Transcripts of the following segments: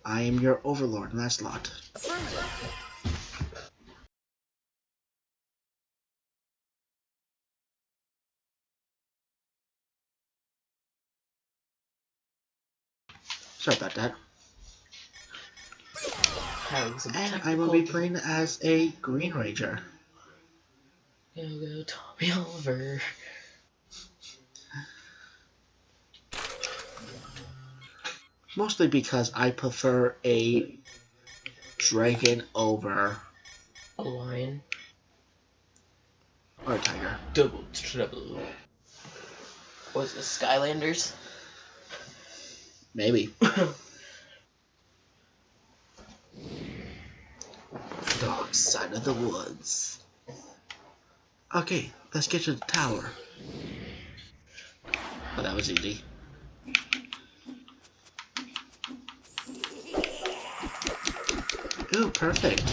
I am your overlord, Lancelot. Sorry about that. And I will be playing as a Green Ranger. Go Tommy Oliver. Mostly because I prefer a dragon over a lion or a tiger. Double trouble. Was it Skylanders? Maybe. Dark side of the woods. Okay, let's get to the tower. Oh, that was easy. Ooh, perfect.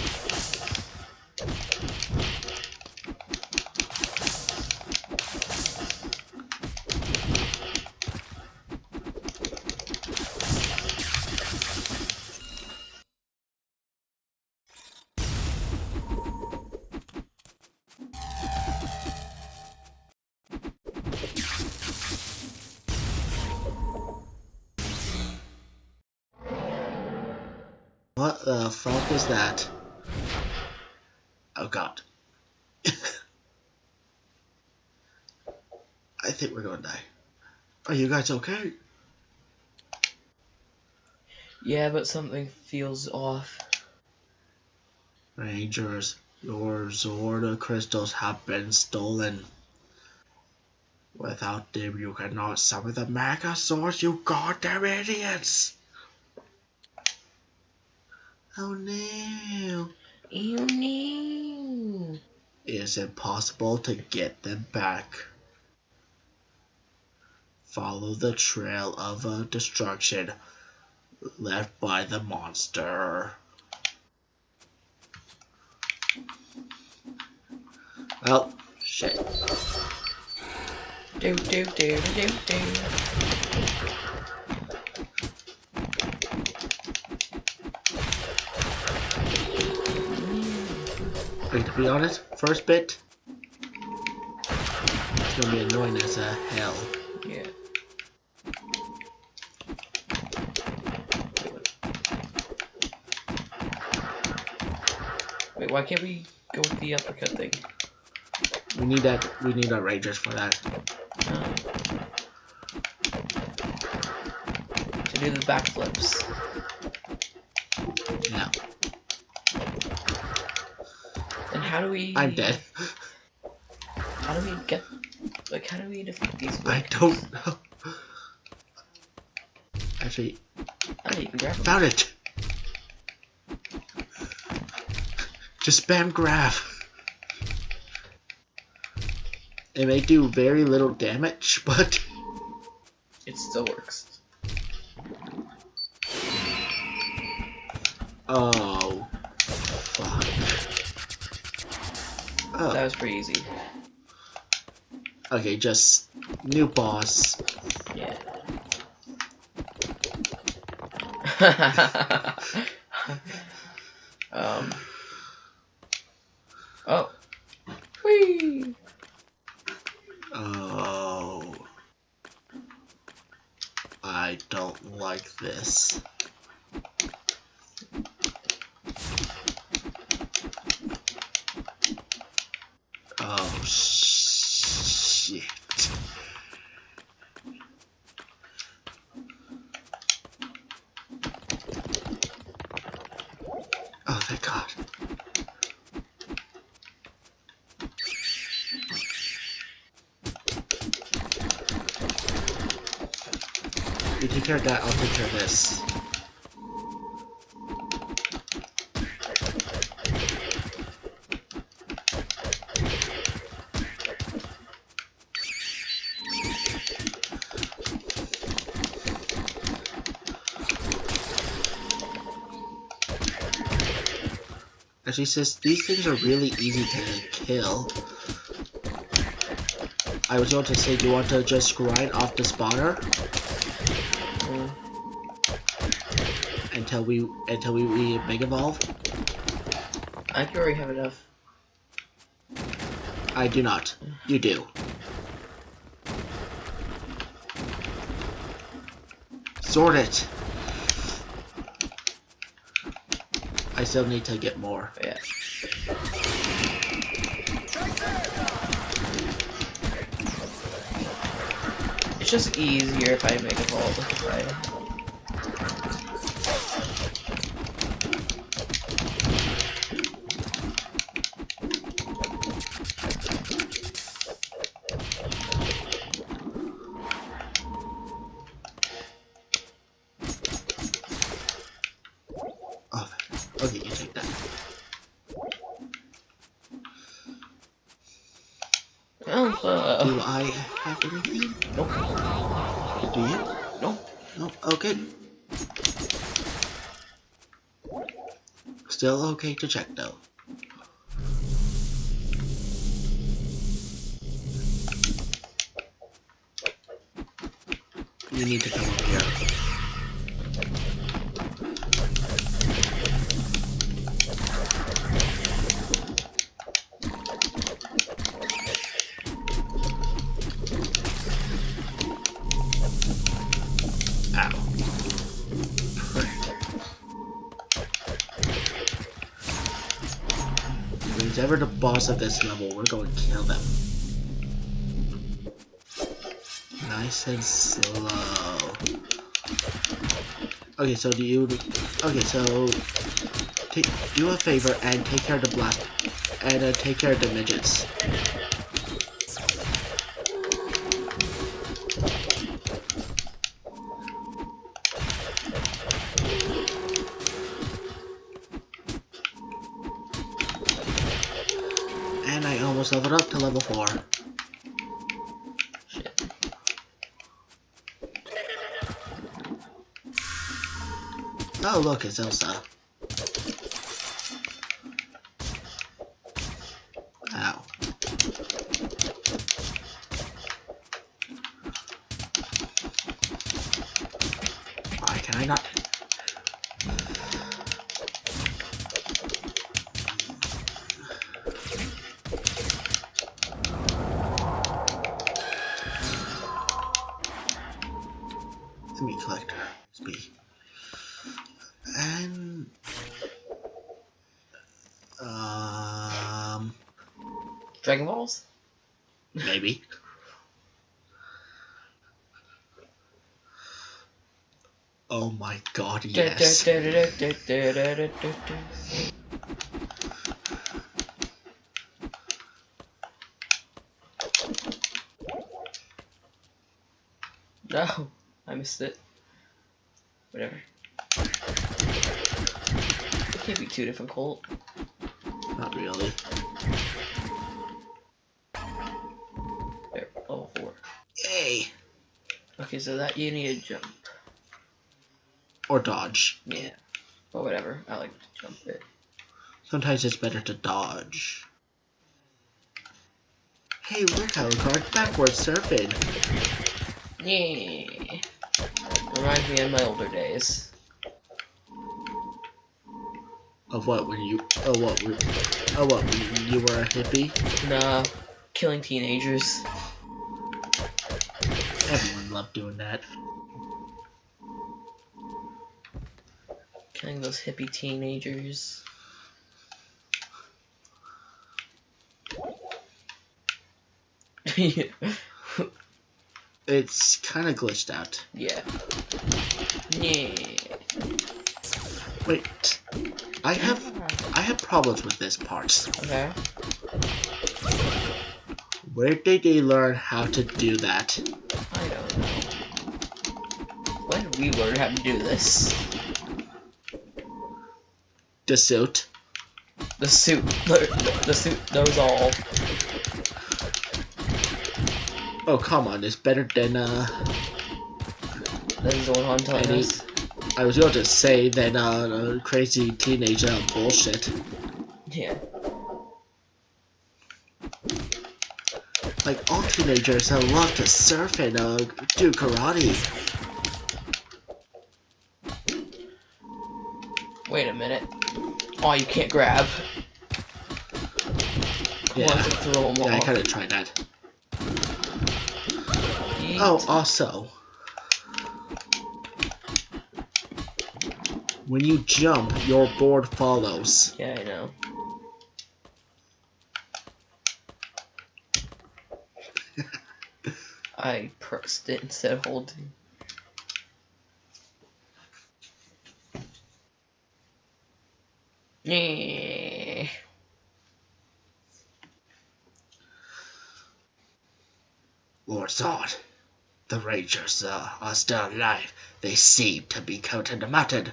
What the fuck is that? Oh god. I think we're gonna die. Are you guys okay? Yeah, but something feels off. Rangers, your Zorda crystals have been stolen. Without them, you cannot summon the Mega Swords, you goddamn idiots! Oh no. Oh no. It's impossible to get them back. Follow the trail of destruction left by the monster. Well, shit. Do do do do do. Like, to be honest, first bit, it's gonna be annoying as hell. Yeah. Wait, why can't we go with the uppercut thing? We need that. We need our Rangers for that. To do the backflips. Yeah. And how do we? I'm dead. How do we get? Like, how do we defeat these? I don't know. Actually, Oh, you can grab them. found it. Just spam grab. It may do very little damage, but It still works. oh, fuck. Oh, That was pretty easy. okay, just new boss. Yeah. Oh. Whee! Oh, I don't like this. Oh, shit. Oh, thank God. You take care of that, I'll take care of this. And she says these things are really easy to kill. I was going to say, do you want to just grind off the spawner? And until we Mega Evolve? I think you already have enough. I do not. You do. Sort it. I still need to get more. Yeah. It's just easier if I make a vault with the right. Oh, okay, you take that. Alpha. Do I have anything? Nope. Do you? Nope. No. Okay. Still okay to check though. You need to come up here. Ow. Who's ever the boss of this level, we're going to kill them. Nice and slow. Okay, so do you... Okay, so... do a favor and take care of the blast... And take care of the midgets. And I almost leveled up to level 4. Shit. Oh, look, it's Elsa. Ow. Why can I not? Meat collector. It's me. And Dragon Balls? maybe. Oh my god, yes. No, I missed it. Whatever. It can't be too difficult. Not really. There, level 4. Yay! Okay, so that you need to jump. Or dodge. Yeah. But whatever, I like to jump it. Sometimes it's better to dodge. Hey, look, Alucard, backwards surfing. Yeah. Reminds me of my older days. Of what, when you... when you were a hippie? Nah, killing teenagers. Everyone loved doing that. Killing those hippie teenagers. Yeah. It's kind of glitched out. Yeah. Yeah. Wait, I have problems with this part. Okay. Where did they learn how to do that? I don't know. When did we learn how to do this? The suit. The suit. The suit knows all. Oh, come on, it's better than, That is the one I'm telling any- us. I was going to say than, crazy teenager bullshit. Yeah. Like, all teenagers love to surf and, do karate. Wait a minute. Oh, you can't grab. Yeah, Want to throw 'em yeah, I off. kind of tried that. Yeet. Oh, also, when you jump, your board follows. Yeah, I know. I pressed it instead of holding. Yeah. Lord Zod, the Rangers are still alive. They seem to be counting the mutton.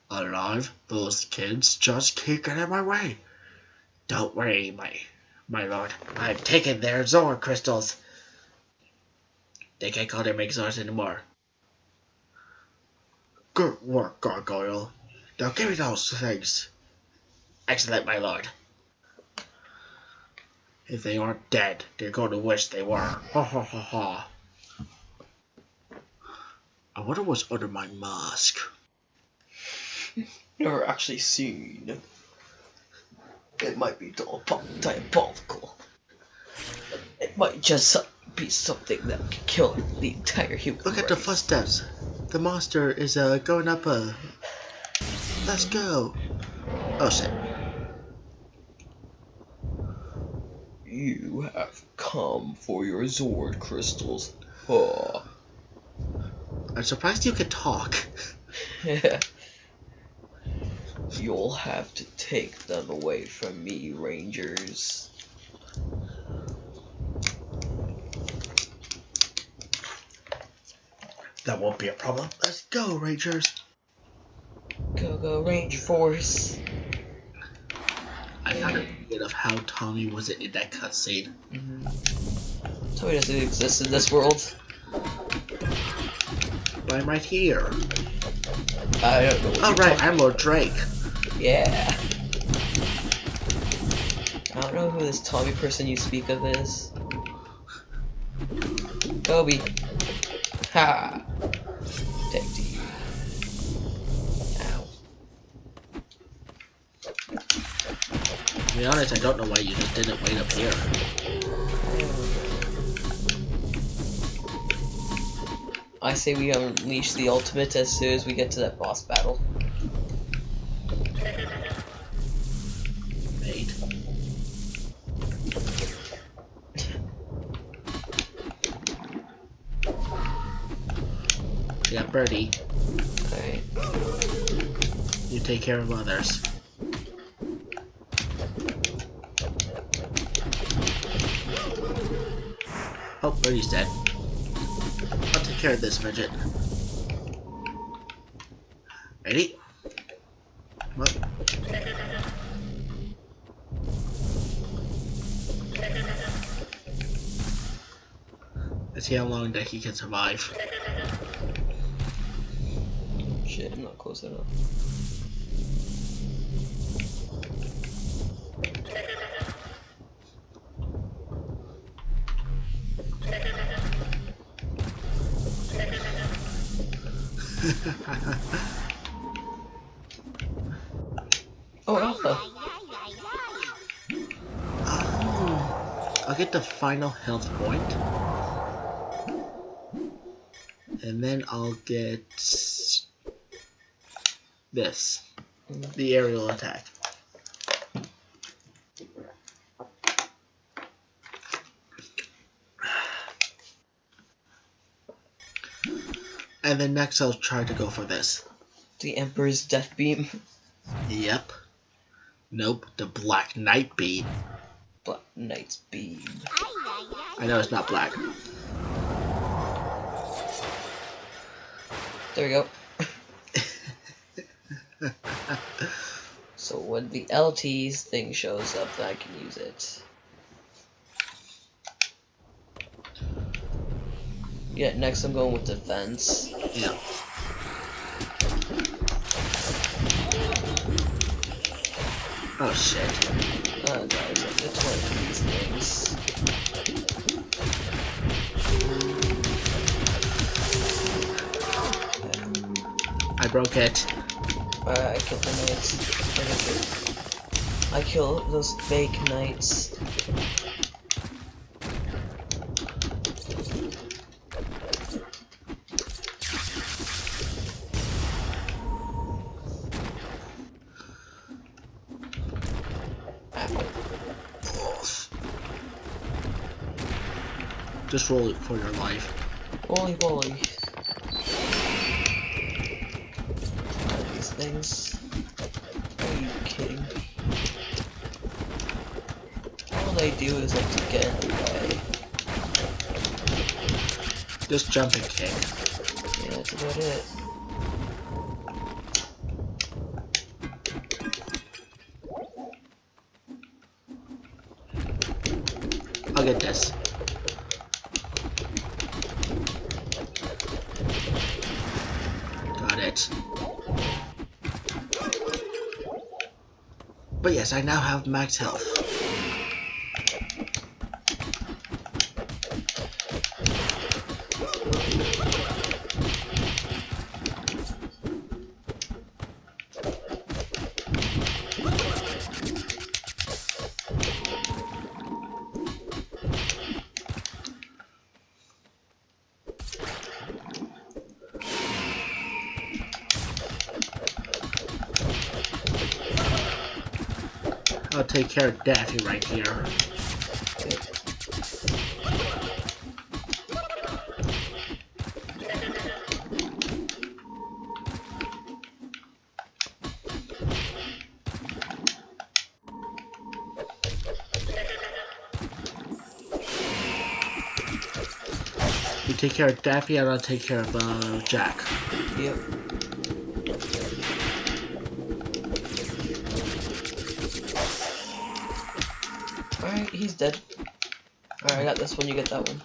Alive? Those kids just keep getting in my way. Don't worry, my lord. I've taken their Zord crystals. They can't call them Exors anymore. Good work, Gargoyle. Now give me those things. Excellent, my lord. If they aren't dead, they're going to wish they were. Ha ha ha ha. I wonder what's under my mask. Never actually seen. It might be diabolical. It might just be something that can kill the entire human Look at the race. footsteps. The monster is going up a. Let's go. Oh shit. You have come for your Zord crystals. Oh. I'm surprised you can talk. You'll have to take them away from me, Rangers. That won't be a problem. Let's go, Rangers. Go, go, Ranger Force. I found a bit of how Tommy was in that cutscene. Tommy doesn't exist in this world. But I'm right here. I don't know what Oh you're right, talking- I'm Lord Drake. Yeah. I don't know who this Tommy person you speak of is. Kobe. Ha! Tag team. Ow. To be honest, I don't know why you just didn't wait up here. I say we unleash the ultimate as soon as we get to that boss battle. Mate. Yeah, Birdie. Alright. You take care of others. Oh, Birdie's dead. I'll take care of this midget. Ready? What? Let's see how long that he can survive. Shit, I'm not close enough. Oh, Alpha. I'll get the final health point. And then I'll get this. The aerial attack. And then next I'll try to go for this. The Emperor's Death Beam. Yep. Nope, the Black Knight Beam. Black Knight's Beam. I know it's not black. There we go. So when the LT's thing shows up, then I can use it. Yeah, next I'm going with defense. Yeah. Oh shit. Guys, it's one of these things. I broke it. I killed the knights. I kill those fake knights. Just roll it for your life. Holy moly. These things. Are you kidding me? All they do is like to get in the way. Just jump and kick. Yeah, that's about it. I'll get this. Got it. But yes, I now have max health. I'll take care of Daffy right here. You take care of Daffy, and I'll take care of Jack. Yep. Alright, he's dead. Alright, I got this one, you get that one.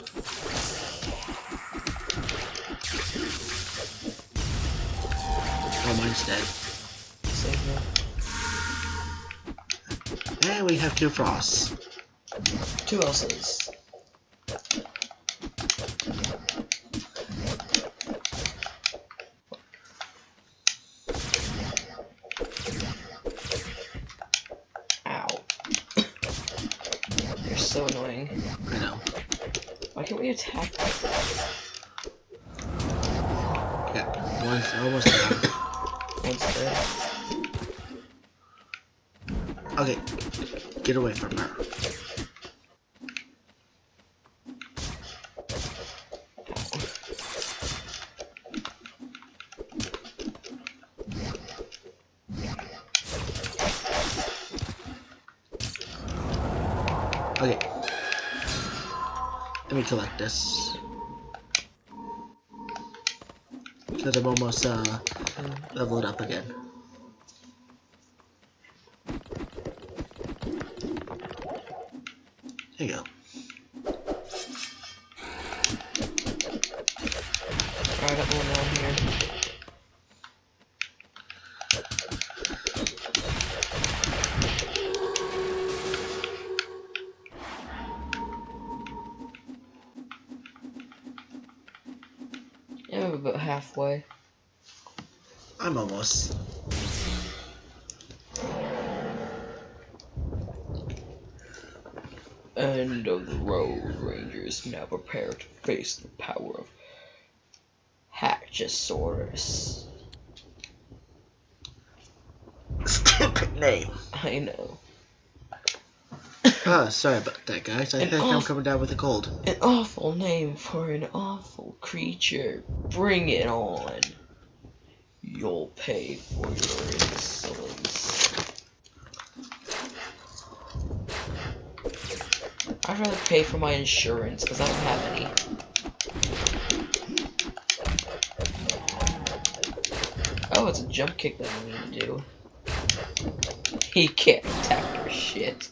Oh, mine's dead. Save me. And we have 2 frosts. 2 else's. Ow. You're so annoying. I know. Why can't we attack? Yeah, one's almost down. One's dead. Okay, get away from her. Okay. Let me collect this. Because I'm almost leveled up again. There you go. Alright, I got one down here. Yeah, I'm about halfway. I'm almost. End of the road, Rangers. Now prepare to face the power of Hatchosaurus. Stupid name. I know. Oh, sorry about that, guys. I think I'm coming down with a cold. An awful name for an awful creature. Bring it on. You'll pay for your insolence. I'd rather pay for my insurance because I don't have any. Oh, it's a jump kick that I need to do. He can't attack your shit.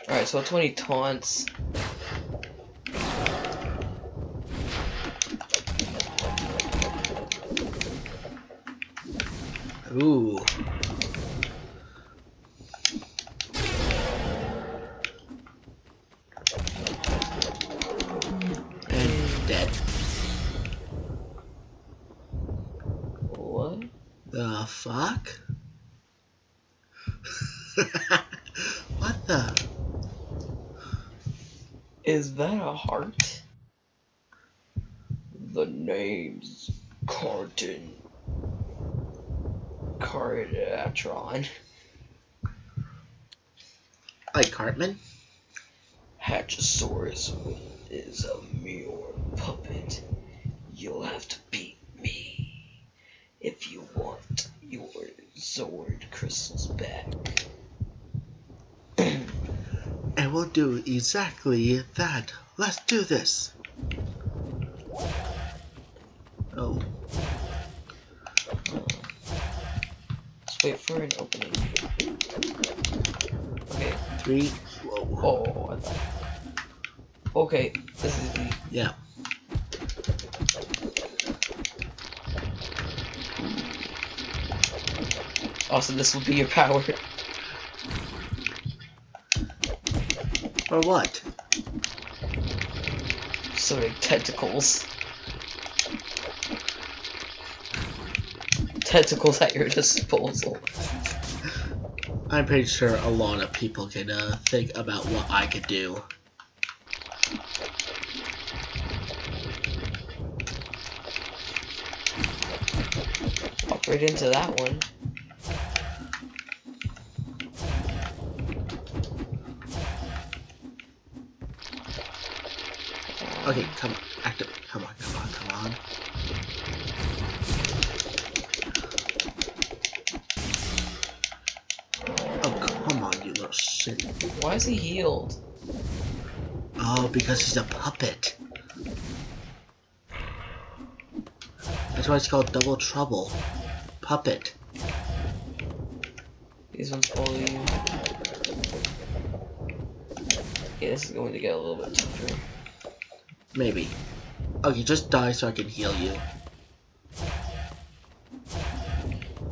Alright, so 20 taunts. Ooh. fuck? What the? Is that a heart? The name's Cardatron. Like Cartman? Hatchosaurus is a mere puppet. You'll have to beat me if you want your Zord crystals back. And we'll do exactly that. Let's do this. Oh. Let's wait for an opening. Okay. 3. Whoa. Oh, I thought. Okay, this is the. Yeah. Also, this will be your power. Or what? So many tentacles. Tentacles at your disposal. I'm pretty sure a lot of people can think about what I could do. Hop right into that one. Okay, come on, active. Come on, come on, come on. Oh, come on, you little shit. Why is he healed? Oh, because he's a puppet. That's why it's called Double Trouble. Puppet. These ones follow you. Yeah, this is going to get a little bit tougher. Maybe. Okay, just die so I can heal you.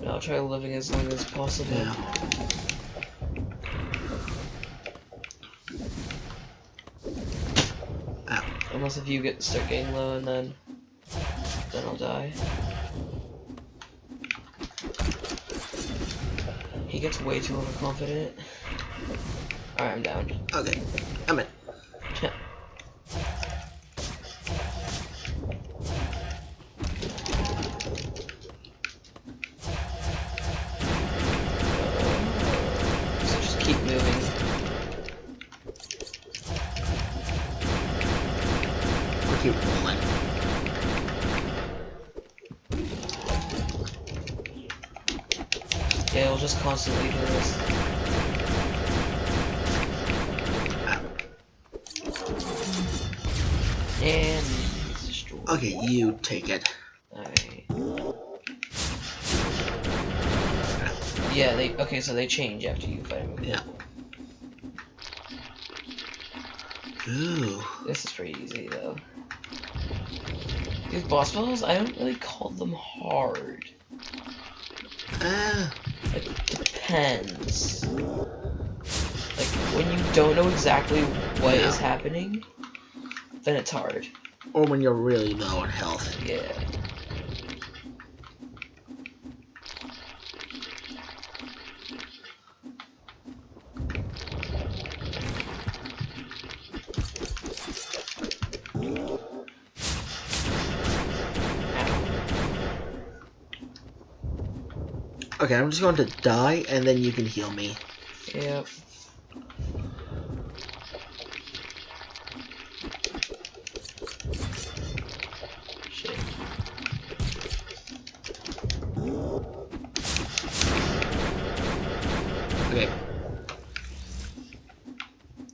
I'll try living as long as possible. Yeah. Ow. Unless if you start getting low and then I'll die. He gets way too overconfident. Alright, I'm down. Okay, I'm in. So just keep moving. Or keep rolling. Yeah, we'll just constantly do this. And he's destroyed. Okay, you take it. Alright. Yeah, okay, so they change after you fight him. Yeah. Ooh. This is pretty easy though. These boss battles, I don't really call them hard. It depends. Like, when you don't know exactly what is happening, then it's hard. Or when you're really low on health. Yeah. Okay, I'm just going to die, and then you can heal me. Yep. Shit. Okay.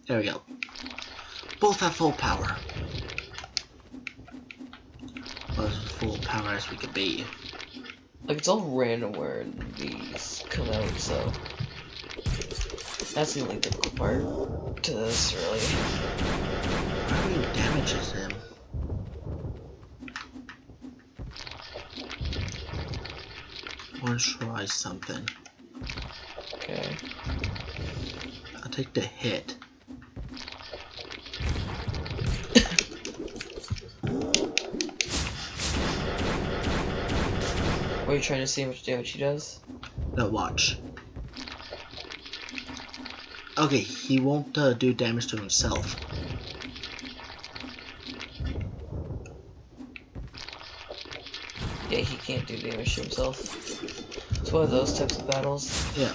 There we go. Both have full power. Well, as full power as we could be. Like, it's all random where these come out, so that's the only difficult part to this, really. How do you damages him? I want to try something. Okay. I'll take the hit. Are you trying to see how much damage he does? No, watch. Okay, he won't do damage to himself. Yeah, he can't do damage to himself. It's one of those types of battles. Yeah.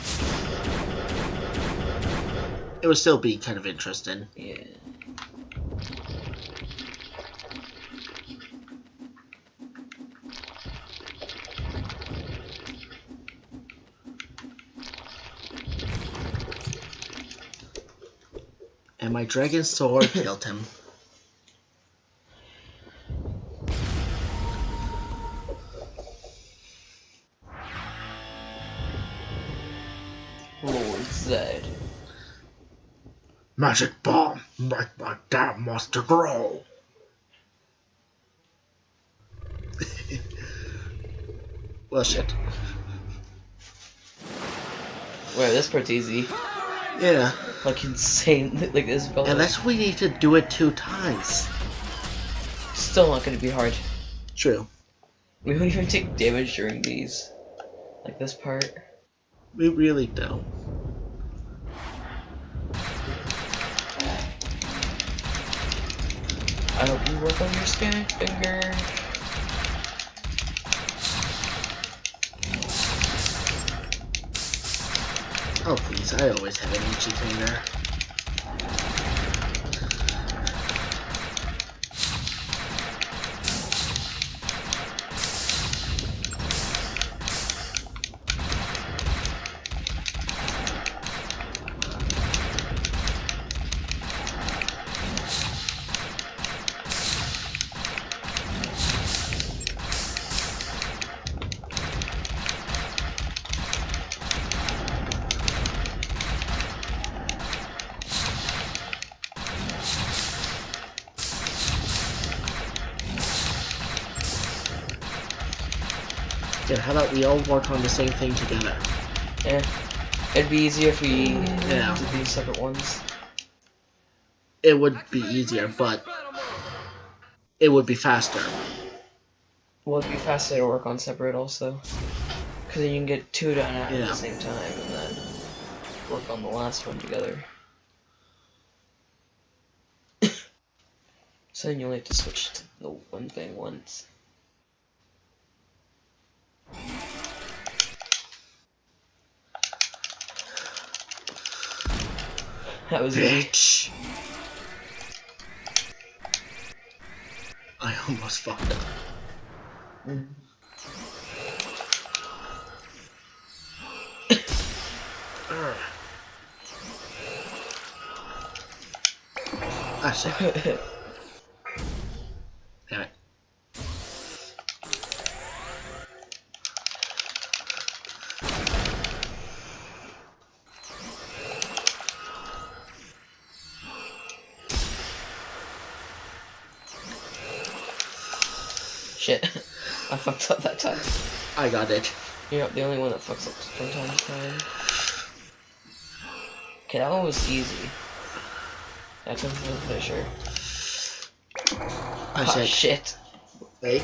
It would still be kind of interesting. Yeah. And my dragon sword killed him. Lord Zed. Magic bomb, make my damn monster grow. Well, shit. Wait, this part's easy. Yeah. Like insane. Like this. Unless we need to do it 2 times. Still not gonna be hard. True. We don't even take damage during these. Like this part. We really don't. I hope you work on your skin finger. Oh please, I always have an itchy finger. Yeah, how about we all work on the same thing together? Yeah. It'd be easier if we Yeah. did these separate ones. It would be easier, but it would be faster. Well, it'd be faster to work on separate also. Because then you can get 2 done at Yeah. the same time and then work on the last one together. So then you only have to switch to the one thing once. That was easy. Bitch! I almost fucked up. Ah, shit. Damn it. Shit. I fucked up that time. I got it. You're not the only one that fucks up from time to time. Okay, that one was easy. That's one for the finisher. I Ah, said, shit. wait.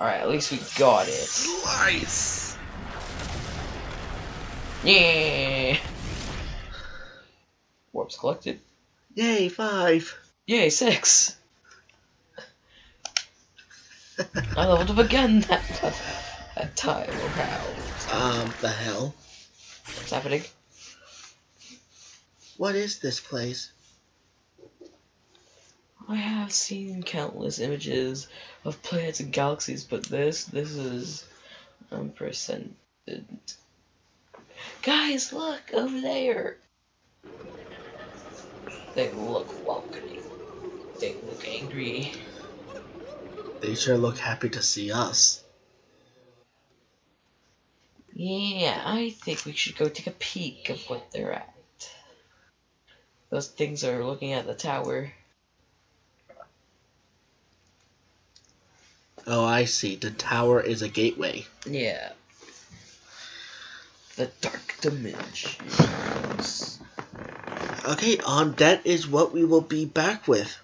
Alright, at least we got it. Nice! Yeah. Warps collected. Yay, 5! Yay, 6. I leveled up again that time. Wow. The hell? What's happening? What is this place? I have seen countless images of planets and galaxies, but this is unprecedented. Guys, look over there. They look welcoming. They look angry. They sure look happy to see us. Yeah, I think we should go take a peek of what they're at. Those things are looking at the tower. Oh, I see. The tower is a gateway. Yeah. The dark dimensions. Okay, that is what we will be back with.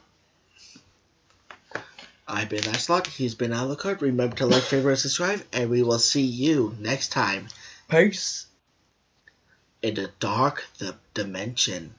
I've been Axelot. He's been Alucard. Remember to like, favorite, and subscribe, and we will see you next time Peace. in the dark dimension.